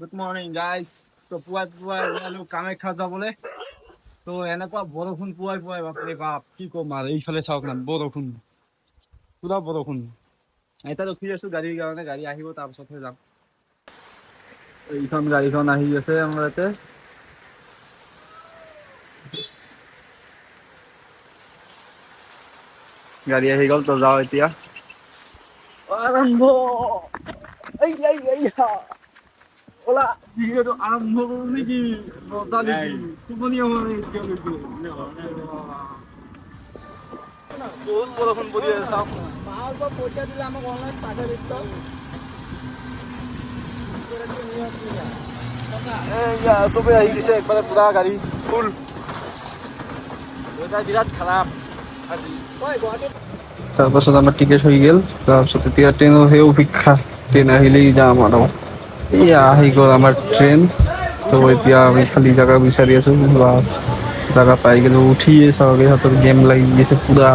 Good morning guys. তো পুৱাই পুৱাই ওলালো কামাখ্যা যাবলৈ। তো এনেকুৱা বৰষুণ পুৱাই পুৱাই, বাপৰে বাপ কি ক'ম আৰু। এইফালে চাওক না, বৰষুণ, পুৰা বৰষুণ। এতিয়া ৰখি আছো গাড়ীৰ কাৰণে, গাড়ী আহিব তাৰপিছতহে যাম। এইখন গাড়ীখন আহি আছে আমাৰ ইয়াতে। গাড়ী আহি গ'ল, তো যাওঁ এতিয়া। আৰম্ভ ওলা ভিডিঅ'টো আৰম্ভ কৰো নেকি? মজা নেকি? টোপনি হোৱা নাই এতিয়ালৈকে। বহুত বৰষুণ পৰি আছে, চাওক। পইচা দিলে আমাক অনলাইন পাঠা দিষ্ট। চবে আহি দিছে একবাৰে, পুৰা গাড়ী ফুল। বিৰাট খাৰাপ আজি। তাৰপাছত আমাৰ টিকেট হৈ গ'ল। তাৰপিছত এতিয়া ট্ৰেইনৰ সেই অপেক্ষা, ট্ৰেইন আহিলেই যাম আৰু। এয়া আহি গ'ল আমাৰ ট্ৰেইন। তো এতিয়া আমি খালি জাগা বিচাৰি আছো। বাছ জাগা পাই গ'লো, উঠিয়ে চাওক ইহঁতৰ গেম লাগি গৈছে পুৰা।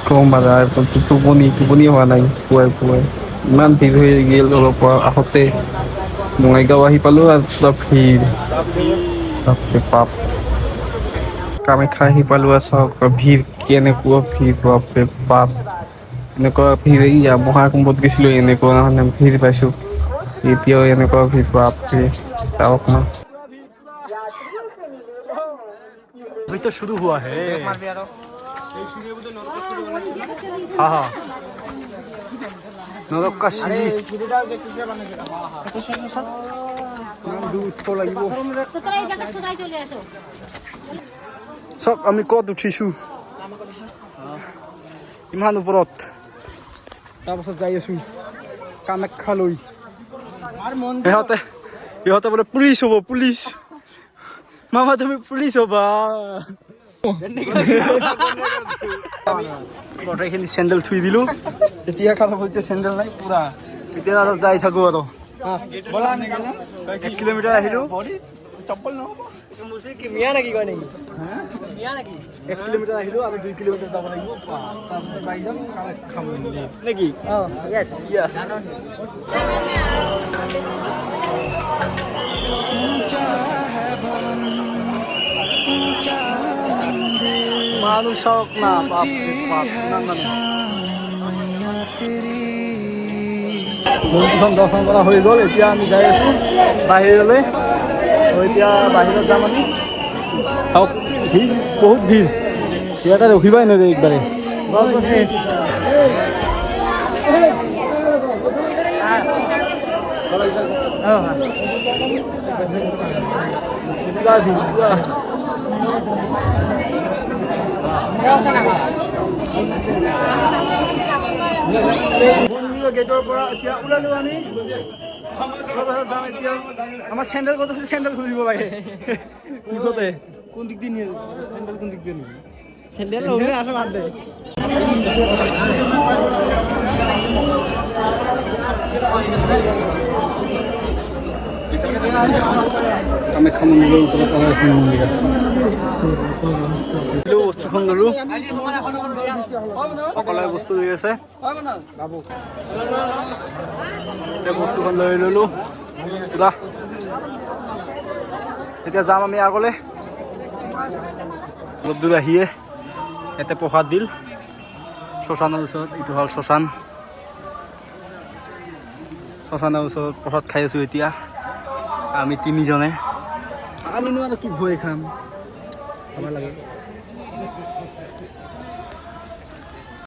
কম আৰু টোপনি হোৱা নাই পুৱাই পুৱাই। ইমান ভিৰ হৈ গ'ল অলপ আহোঁতে। বঙাইগাঁও আহি পালো আৰু পুৰা ভিৰ, বাপৰে বাপ। কামাখ্যা আহি পালো আৰু চাওক ভিৰ, কেনেকুৱা ভিৰ, বাপৰে বাপ। এনেকুৱা ভিৰ মহাকুম্ভত গৈছিলো, এনেকুৱা মানে ভিৰ পাইছো। এতিয়াও এনেকুৱা ভিৰ, বাপৰে চাওক না। अभी तो शुरू हुआ है। हाँ हाँ, नरक का सीढ़ी। চব আমি ক'ত উঠিছো, ইমান ওপৰত। তাৰপাছত যাই আছো কামাখ্যালৈ। ইহঁতে বোলে পুলিচ হ'ব, পুলিচ। মামা তুমি পুলিচ হ'বা। গোটেইখিনি চেণ্ডেল থুই দিলো, এতিয়া খাব বলছে চেণ্ডেল নাই পুৰা। এতিয়া আৰু যাই থাকো আৰু। 1 কিলোমিটাৰ আহিলো। চপ্পল নহ'ব, মিয়া নেকি কয় নেকি? 1 কিলোমিটাৰ আহিলো আৰু 2 কিলোমিটাৰ যাব লাগিব। তাৰপিছত পাই যাম কামাখ্যা মন্দিৰ নেকি? মানুহ চাওক না, বাপৰে বাপ, ইমান মানুহ। মন্দিৰখন দৰ্শন কৰা হৈ গ'ল। এতিয়া আমি যাই আছো বাহিৰলৈ। এতিয়া বাহিৰত যাম আমি। চাওক ভিৰ, বহুত ভিৰ। ইয়াতে ৰখিবাই নোৱাৰে একবাৰে। মন্দিৰৰ গেটৰ পৰা এতিয়া ওলালো আমি। যাম এতিয়া। আমাৰ চেণ্ডেল ক'ত আছে? চেণ্ডেল খুজিব লাগে মুঠতে। কোন দিক দি নিয়ে চেণ্ডেল? কোন দিক দি নিয়ে চেণ্ডেল? নহ'লে আৰু বাদ দে। কামাখ্যা মন্দিৰৰ ওপৰত আৰু এখন মন্দিৰ আছে। বস্তুখন ল'লো, সকলোৱে বস্তু লৈ আছে। বস্তুখন লৈ ল'লো পুৰা। এতিয়া যাম আমি আগলৈ। অলপ দূৰ আহিয়ে ইয়াতে প্ৰসাদ দিল শ্মশানৰ ওচৰত। এইটো হ'ল শ্মশান। শ্মশানৰ ওচৰত প্ৰসাদ খাই আছো এতিয়া আমি তিনিজনে। আমিনো আৰু কি ভয় খাম, খাব লাগে।